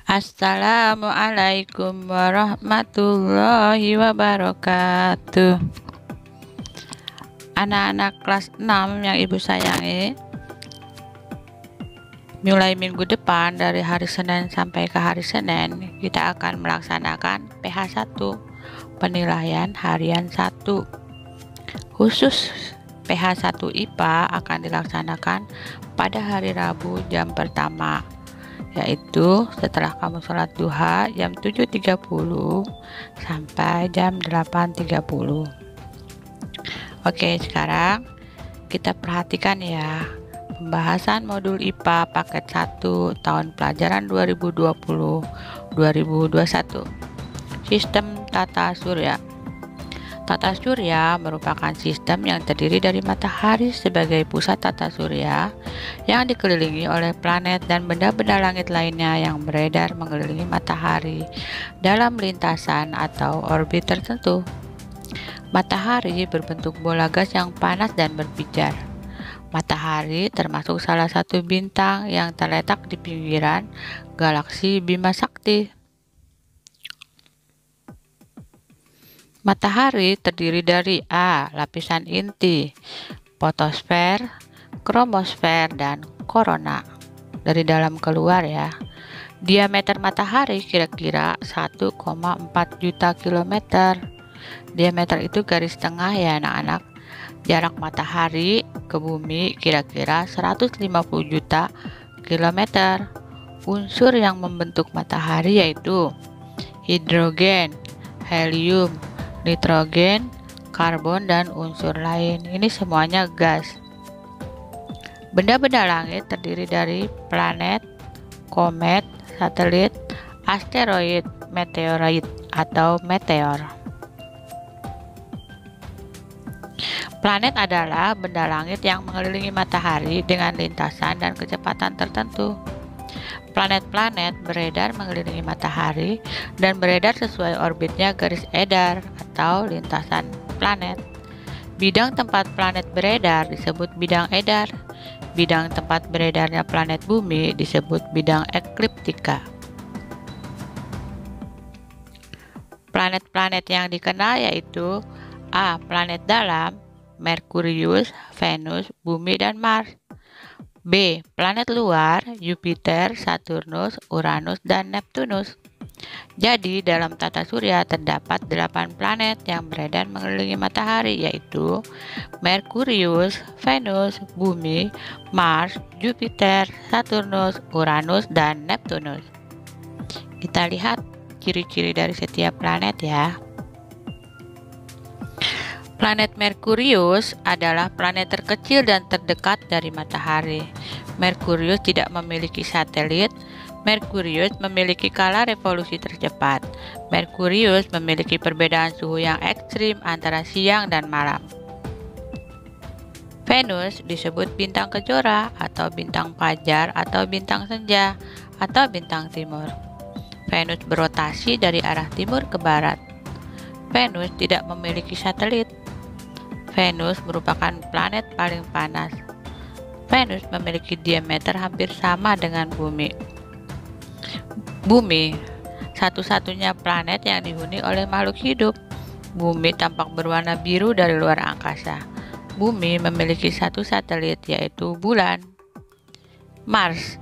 Assalamualaikum warahmatullahi wabarakatuh. Anak-anak kelas 6 yang ibu sayangi, mulai minggu depan dari hari Senin sampai ke hari Senin kita akan melaksanakan PH1, penilaian harian 1. Khusus PH1 IPA akan dilaksanakan pada hari Rabu jam pertama, yaitu setelah kamu sholat duha jam 7.30 sampai jam 8.30. Oke, sekarang kita perhatikan ya pembahasan modul IPA paket 1 tahun pelajaran 2020-2021. Sistem tata surya. Tata surya merupakan sistem yang terdiri dari matahari sebagai pusat tata surya yang dikelilingi oleh planet dan benda-benda langit lainnya yang beredar mengelilingi matahari dalam lintasan atau orbit tertentu. Matahari berbentuk bola gas yang panas dan berpijar. Matahari termasuk salah satu bintang yang terletak di pinggiran galaksi Bima Sakti. Matahari terdiri dari A. Lapisan inti, fotosfer, kromosfer, dan korona. Dari dalam keluar ya. Diameter matahari kira-kira 1,4 juta kilometer. Diameter itu garis tengah ya anak-anak. Jarak matahari ke bumi kira-kira 150 juta kilometer. Unsur yang membentuk matahari yaitu hidrogen, helium, nitrogen, karbon, dan unsur lain. Ini semuanya gas. Benda-benda langit terdiri dari planet, komet, satelit, asteroid, meteoroid atau meteor. Planet adalah benda langit yang mengelilingi matahari dengan lintasan dan kecepatan tertentu. Planet-planet beredar mengelilingi matahari dan beredar sesuai orbitnya garis edar atau lintasan planet. Bidang tempat planet beredar disebut bidang edar. Bidang tempat beredarnya planet bumi disebut bidang ekliptika. Planet-planet yang dikenal yaitu A. Planet dalam, Merkurius, Venus, Bumi, dan Mars. B. Planet luar, Jupiter, Saturnus, Uranus, dan Neptunus. Jadi dalam tata surya terdapat 8 planet yang beredar mengelilingi matahari yaitu Merkurius, Venus, Bumi, Mars, Jupiter, Saturnus, Uranus, dan Neptunus. Kita lihat ciri-ciri dari setiap planet ya. Planet Merkurius adalah planet terkecil dan terdekat dari matahari. Merkurius tidak memiliki satelit. Merkurius memiliki skala revolusi tercepat. Merkurius memiliki perbedaan suhu yang ekstrim antara siang dan malam. Venus disebut bintang kejora atau bintang fajar atau bintang senja atau bintang timur. Venus berotasi dari arah timur ke barat. Venus tidak memiliki satelit. Venus merupakan planet paling panas. Venus memiliki diameter hampir sama dengan Bumi. Bumi, satu-satunya planet yang dihuni oleh makhluk hidup. Bumi tampak berwarna biru dari luar angkasa. Bumi memiliki satu satelit yaitu bulan. Mars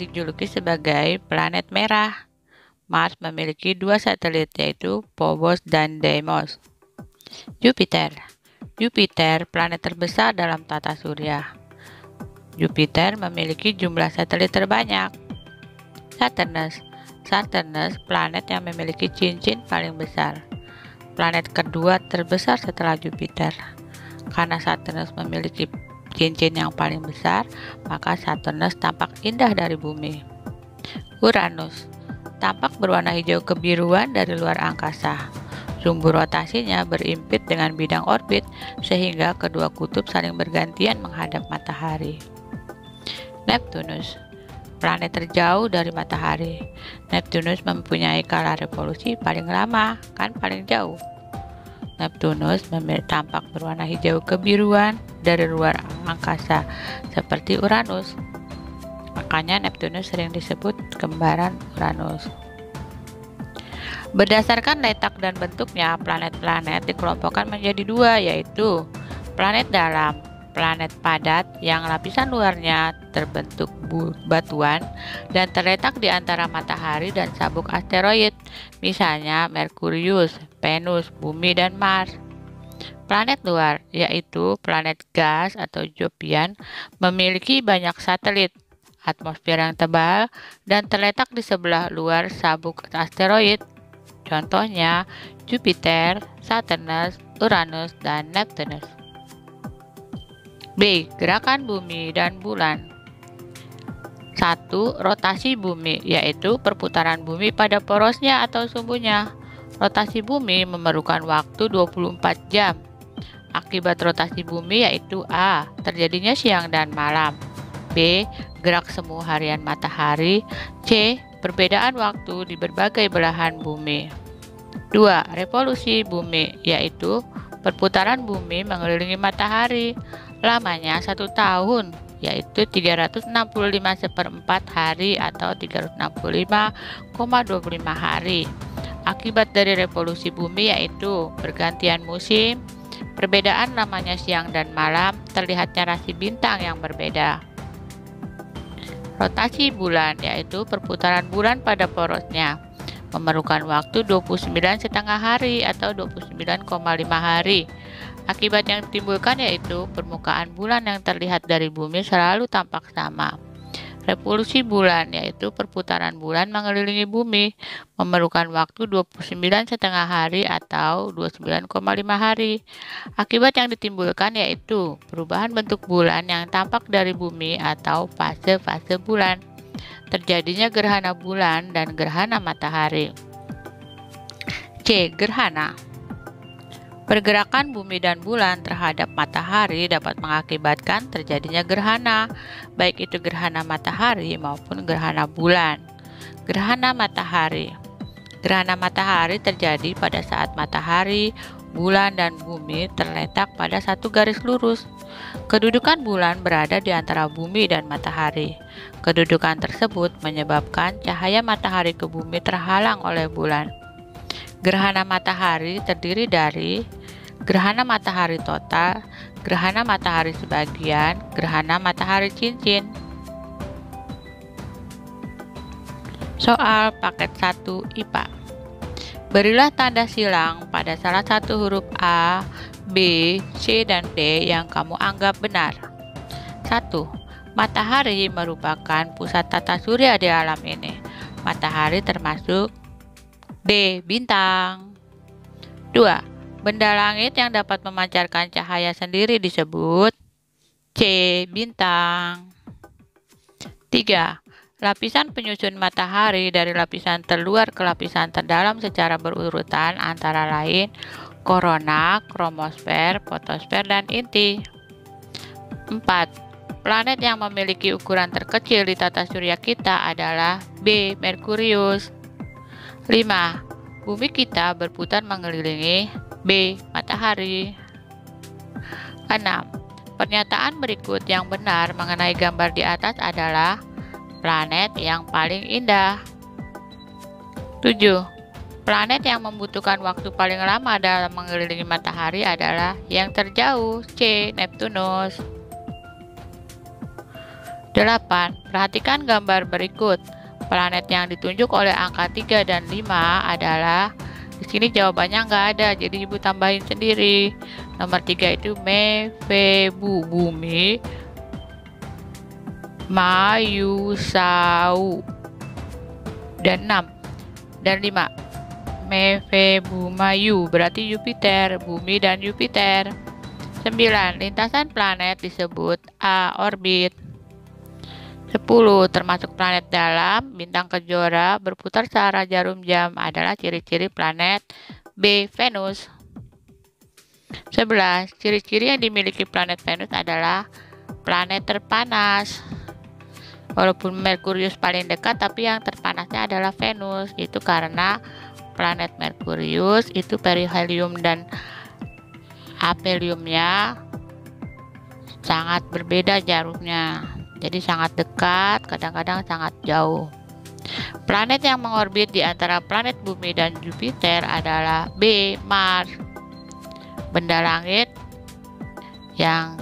dijuluki sebagai planet merah. Mars memiliki 2 satelit yaitu Phobos dan Deimos. Jupiter, planet terbesar dalam tata surya. Jupiter memiliki jumlah satelit terbanyak. Saturnus, planet yang memiliki cincin paling besar. Planet kedua terbesar setelah Jupiter. Karena Saturnus memiliki cincin yang paling besar, maka Saturnus tampak indah dari bumi. Uranus tampak berwarna hijau kebiruan dari luar angkasa. Sumbu rotasinya berimpit dengan bidang orbit sehingga kedua kutub saling bergantian menghadap matahari. Neptunus, planet terjauh dari matahari. Neptunus mempunyai skala revolusi paling lama, kan paling jauh. Neptunus tampak berwarna hijau kebiruan dari luar angkasa seperti Uranus. Makanya Neptunus sering disebut kembaran Uranus. Berdasarkan letak dan bentuknya, planet-planet dikelompokkan menjadi dua, yaitu planet dalam, planet padat yang lapisan luarnya terbentuk batuan dan terletak di antara matahari dan sabuk asteroid, misalnya Merkurius, Venus, Bumi, dan Mars. Planet luar, yaitu planet gas atau Jovian, memiliki banyak satelit, atmosfer yang tebal, dan terletak di sebelah luar sabuk asteroid. Contohnya Jupiter, Saturnus, Uranus, dan Neptunus. B. Gerakan bumi dan bulan. 1. Rotasi bumi, yaitu perputaran bumi pada porosnya atau sumbunya. Rotasi bumi memerlukan waktu 24 jam. Akibat rotasi bumi yaitu A. Terjadinya siang dan malam. B. Gerak semu harian matahari. C. Perbedaan waktu di berbagai belahan bumi. 2. Revolusi bumi, yaitu perputaran bumi mengelilingi matahari. Lamanya 1 tahun, yaitu 365/4 hari atau 365,25 hari. Akibat dari revolusi bumi yaitu pergantian musim, perbedaan lamanya siang dan malam, terlihatnya rasi bintang yang berbeda. Rotasi bulan, yaitu perputaran bulan pada porosnya, memerlukan waktu 29,5 hari atau 29,5 hari. Akibat yang ditimbulkan yaitu permukaan bulan yang terlihat dari bumi selalu tampak sama. Revolusi bulan, yaitu perputaran bulan mengelilingi bumi, memerlukan waktu 29,5 hari atau 29,5 hari. Akibat yang ditimbulkan yaitu perubahan bentuk bulan yang tampak dari bumi atau fase-fase bulan. Terjadinya gerhana bulan dan gerhana matahari. C. Gerhana. Pergerakan bumi dan bulan terhadap matahari dapat mengakibatkan terjadinya gerhana, baik itu gerhana matahari maupun gerhana bulan. Gerhana matahari. Gerhana matahari terjadi pada saat matahari, bulan, dan bumi terletak pada satu garis lurus. Kedudukan bulan berada di antara bumi dan matahari. Kedudukan tersebut menyebabkan cahaya matahari ke bumi terhalang oleh bulan. Gerhana matahari terdiri dari gerhana matahari total, gerhana matahari sebagian, gerhana matahari cincin. Soal paket 1 IPA. Berilah tanda silang pada salah satu huruf A, B, C, dan D yang kamu anggap benar. 1. Matahari merupakan pusat tata surya di alam ini. Matahari termasuk D. Bintang. 2. Benda langit yang dapat memancarkan cahaya sendiri disebut C. Bintang. 3. Lapisan penyusun matahari dari lapisan terluar ke lapisan terdalam secara berurutan antara lain korona, kromosfer, fotosfer, dan inti. 4. Planet yang memiliki ukuran terkecil di tata surya kita adalah B. Merkurius. 5. Bumi kita berputar mengelilingi B. Matahari. 6. Pernyataan berikut yang benar mengenai gambar di atas adalah planet yang paling indah. 7. Planet yang membutuhkan waktu paling lama dalam mengelilingi matahari adalah yang terjauh, C. Neptunus. 8. Perhatikan gambar berikut. Planet yang ditunjuk oleh angka 3 dan 5 adalah, di sini jawabannya nggak ada, jadi ibu tambahin sendiri. Nomor 3 itu Mephebu, bumi, Mayusau, dan 6 dan 5 Mephebu Mayu, berarti Jupiter, bumi dan Jupiter. 9. Lintasan planet disebut A. Orbit. 10. Termasuk planet dalam, bintang kejora berputar searah jarum jam adalah ciri-ciri planet B. Venus. 11. Ciri-ciri yang dimiliki planet Venus adalah planet terpanas. Walaupun Merkurius paling dekat, tapi yang terpanasnya adalah Venus. Itu karena planet Merkurius itu perihelium dan apheliumnya sangat berbeda jarumnya. jadi sangat dekat, kadang-kadang sangat jauh. Planet yang mengorbit di antara planet Bumi dan Jupiter adalah B. Mars. Benda langit yang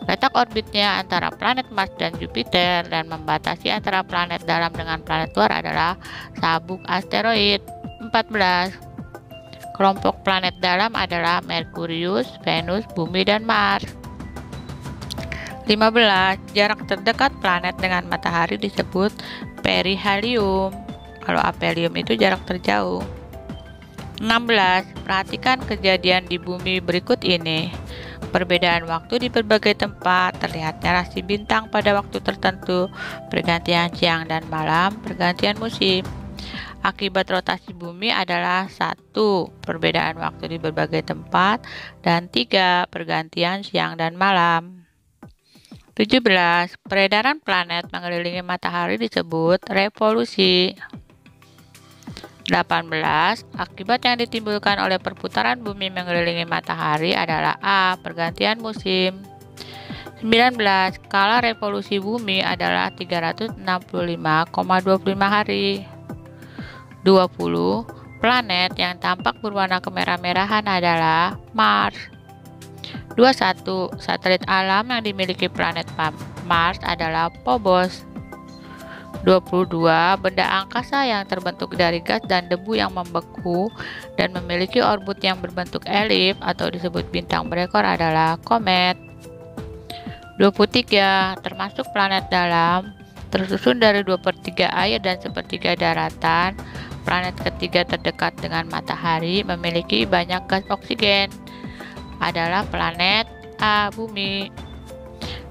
letak orbitnya antara planet Mars dan Jupiter dan membatasi antara planet dalam dengan planet luar adalah sabuk asteroid. 14. Kelompok planet dalam adalah Merkurius, Venus, Bumi, dan Mars. 15. Jarak terdekat planet dengan matahari disebut perihelium. Kalau aphelium itu jarak terjauh. 16. Perhatikan kejadian di bumi berikut ini. Perbedaan waktu di berbagai tempat, terlihatnya rasi bintang pada waktu tertentu, pergantian siang dan malam, pergantian musim. Akibat rotasi bumi adalah 1. Perbedaan waktu di berbagai tempat, dan 3. Pergantian siang dan malam. 17. Peredaran planet mengelilingi matahari disebut revolusi. 18. Akibat yang ditimbulkan oleh perputaran bumi mengelilingi matahari adalah A. Pergantian musim. 19. Skala revolusi bumi adalah 365,25 hari. 20. Planet yang tampak berwarna kemerah-merahan adalah Mars. 21. Satelit alam yang dimiliki planet Mars adalah Phobos. 22. Benda angkasa yang terbentuk dari gas dan debu yang membeku dan memiliki orbit yang berbentuk elip atau disebut bintang berekor adalah komet. 23. Termasuk planet dalam, tersusun dari 2/3 air dan 1/3 daratan. Planet ketiga terdekat dengan matahari memiliki banyak gas oksigen adalah planet A. Bumi.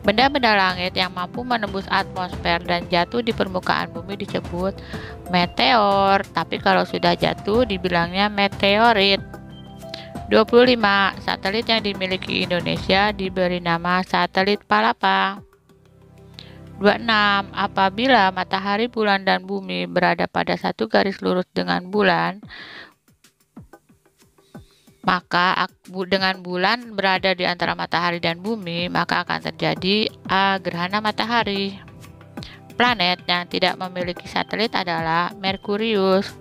Benda-benda langit yang mampu menembus atmosfer dan jatuh di permukaan bumi disebut meteor, tapi kalau sudah jatuh dibilangnya meteorit. 25. Satelit yang dimiliki Indonesia diberi nama satelit Palapa. 26. Apabila matahari, bulan, dan bumi berada pada satu garis lurus dengan bulan, maka dengan bulan berada di antara matahari dan bumi, maka akan terjadi A. Gerhana matahari. Planet yang tidak memiliki satelit adalah Merkurius.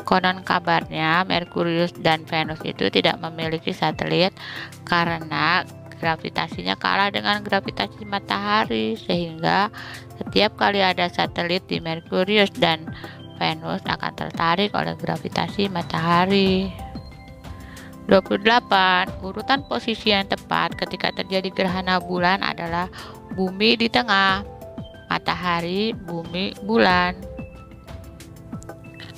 Konon kabarnya Merkurius dan Venus itu tidak memiliki satelit karena gravitasinya kalah dengan gravitasi matahari, sehingga setiap kali ada satelit di Merkurius dan Venus akan tertarik oleh gravitasi matahari. 28. Urutan posisi yang tepat ketika terjadi gerhana bulan adalah bumi di tengah, matahari, bumi, bulan.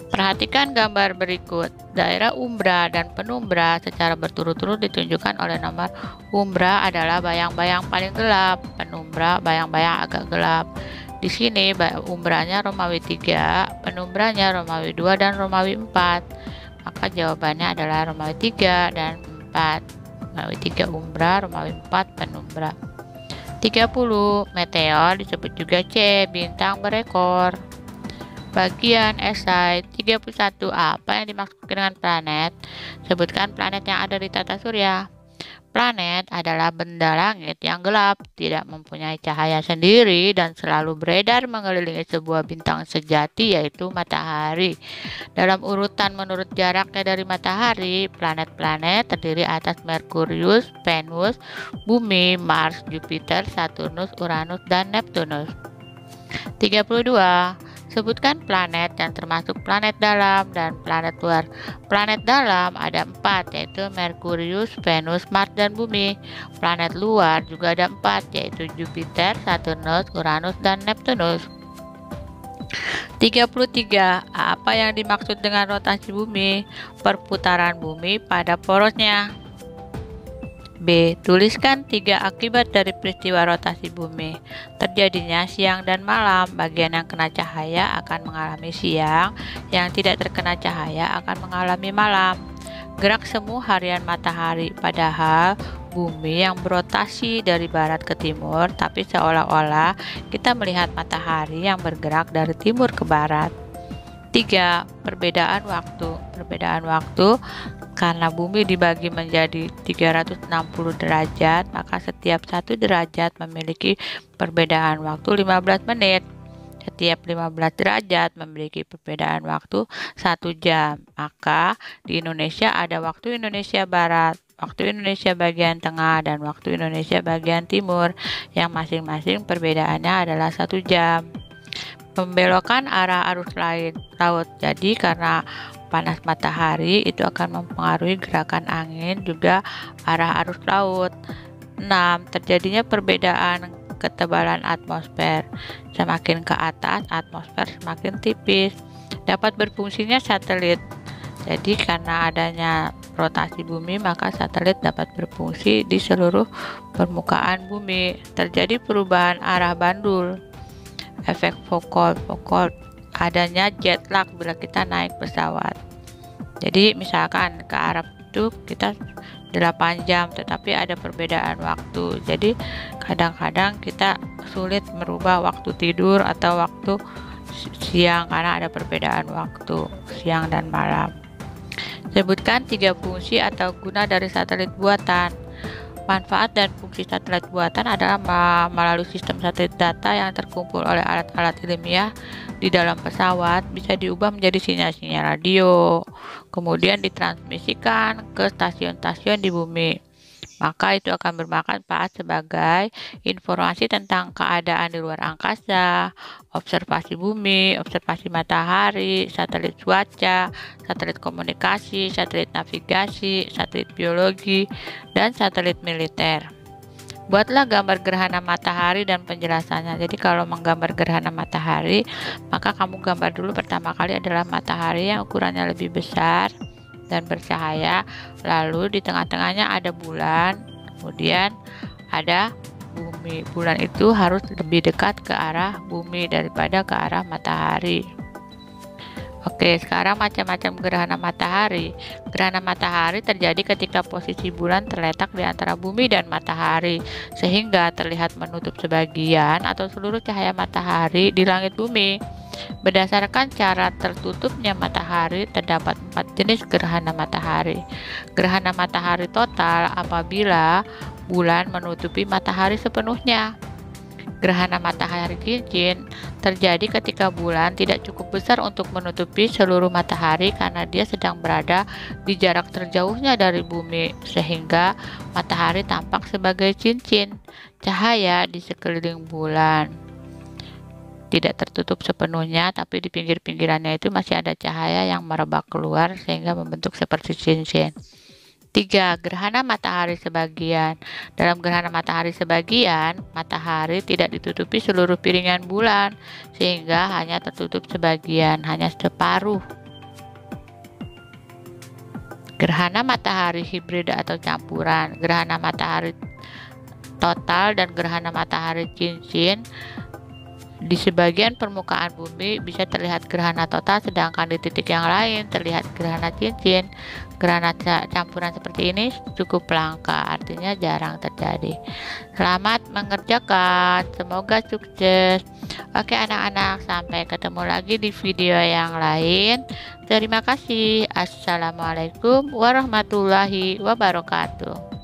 Perhatikan gambar berikut. Daerah umbra dan penumbra secara berturut-turut ditunjukkan oleh nomor. Umbra adalah bayang-bayang paling gelap, penumbra bayang-bayang agak gelap. Di sini umbranya Romawi 3, penumbranya Romawi 2 dan Romawi 4. Maka jawabannya adalah Romawi 3 dan 4. Romawi 3 umbra, Romawi 4 penumbra. 30. Meteor disebut juga C. Bintang berekor. Bagian esai 31. Apa yang dimaksud dengan planet? Sebutkan planet yang ada di tata surya. Planet adalah benda langit yang gelap, tidak mempunyai cahaya sendiri dan selalu beredar mengelilingi sebuah bintang sejati, yaitu matahari. Dalam urutan menurut jaraknya dari matahari, planet-planet terdiri atas Merkurius, Venus, Bumi, Mars, Jupiter, Saturnus, Uranus, dan Neptunus. 32. Sebutkan planet yang termasuk planet dalam dan planet luar. Planet dalam ada 4, yaitu Merkurius, Venus, Mars, dan Bumi. Planet luar juga ada 4, yaitu Jupiter, Saturnus, Uranus, dan Neptunus. 33. Apa yang dimaksud dengan rotasi bumi? Perputaran bumi pada porosnya. B. Tuliskan 3 akibat dari peristiwa rotasi bumi. Terjadinya siang dan malam. Bagian yang kena cahaya akan mengalami siang, yang tidak terkena cahaya akan mengalami malam. Gerak semu harian matahari, padahal bumi yang berotasi dari barat ke timur, tapi seolah-olah kita melihat matahari yang bergerak dari timur ke barat. 3. Perbedaan waktu. Perbedaan waktu Karena bumi dibagi menjadi 360 derajat, maka setiap 1 derajat memiliki perbedaan waktu 15 menit. Setiap 15 derajat memiliki perbedaan waktu 1 jam. Maka di Indonesia ada waktu Indonesia Barat, waktu Indonesia bagian tengah, dan waktu Indonesia bagian timur, yang masing-masing perbedaannya adalah 1 jam. Pembelokan arah arus laut. Jadi karena panas matahari itu akan mempengaruhi gerakan angin, juga arah arus laut. 6. Terjadinya perbedaan ketebalan atmosfer. Semakin ke atas, atmosfer semakin tipis. Dapat berfungsinya satelit. Jadi karena adanya rotasi bumi, maka satelit dapat berfungsi di seluruh permukaan bumi. Terjadi perubahan arah bandul. Efek Foucault. Adanya jet lag bila kita naik pesawat. Jadi misalkan ke Arab itu kita 8 jam, tetapi ada perbedaan waktu. Jadi kadang-kadang kita sulit merubah waktu tidur atau waktu siang karena ada perbedaan waktu siang dan malam. Sebutkan 3 fungsi atau guna dari satelit buatan. Manfaat dan fungsi satelit buatan adalah melalui sistem satelit data yang terkumpul oleh alat-alat ilmiah di dalam pesawat bisa diubah menjadi sinyal-sinyal radio, kemudian ditransmisikan ke stasiun-stasiun di bumi. Maka itu akan bermanfaat sebagai informasi tentang keadaan di luar angkasa, observasi bumi, observasi matahari, satelit cuaca, satelit komunikasi, satelit navigasi, satelit biologi, dan satelit militer. Buatlah gambar gerhana matahari dan penjelasannya. Jadi kalau menggambar gerhana matahari, maka kamu gambar dulu pertama kali adalah matahari yang ukurannya lebih besar dan bercahaya, lalu di tengah-tengahnya ada bulan, kemudian ada bumi. Bulan itu harus lebih dekat ke arah bumi daripada ke arah matahari. Oke, sekarang macam-macam gerhana matahari. Gerhana matahari terjadi ketika posisi bulan terletak di antara bumi dan matahari, sehingga terlihat menutup sebagian atau seluruh cahaya matahari di langit bumi. Berdasarkan cara tertutupnya matahari, terdapat 4 jenis gerhana matahari. Gerhana matahari total apabila bulan menutupi matahari sepenuhnya. Gerhana matahari cincin terjadi ketika bulan tidak cukup besar untuk menutupi seluruh matahari karena dia sedang berada di jarak terjauhnya dari bumi, sehingga matahari tampak sebagai cincin cahaya di sekeliling bulan. Tidak tertutup sepenuhnya, tapi di pinggir-pinggirannya itu masih ada cahaya yang merebak keluar sehingga membentuk seperti cincin. 3. Gerhana matahari sebagian. Dalam gerhana matahari sebagian, matahari tidak ditutupi seluruh piringan bulan, sehingga hanya tertutup sebagian, hanya separuh. Gerhana matahari hibrid atau campuran. Gerhana matahari total dan gerhana matahari cincin. Di sebagian permukaan bumi bisa terlihat gerhana total, sedangkan di titik yang lain terlihat gerhana cincin. Gerhana campuran seperti ini cukup langka, artinya jarang terjadi. Selamat mengerjakan, semoga sukses. Oke anak-anak, sampai ketemu lagi di video yang lain. Terima kasih. Assalamualaikum warahmatullahi wabarakatuh.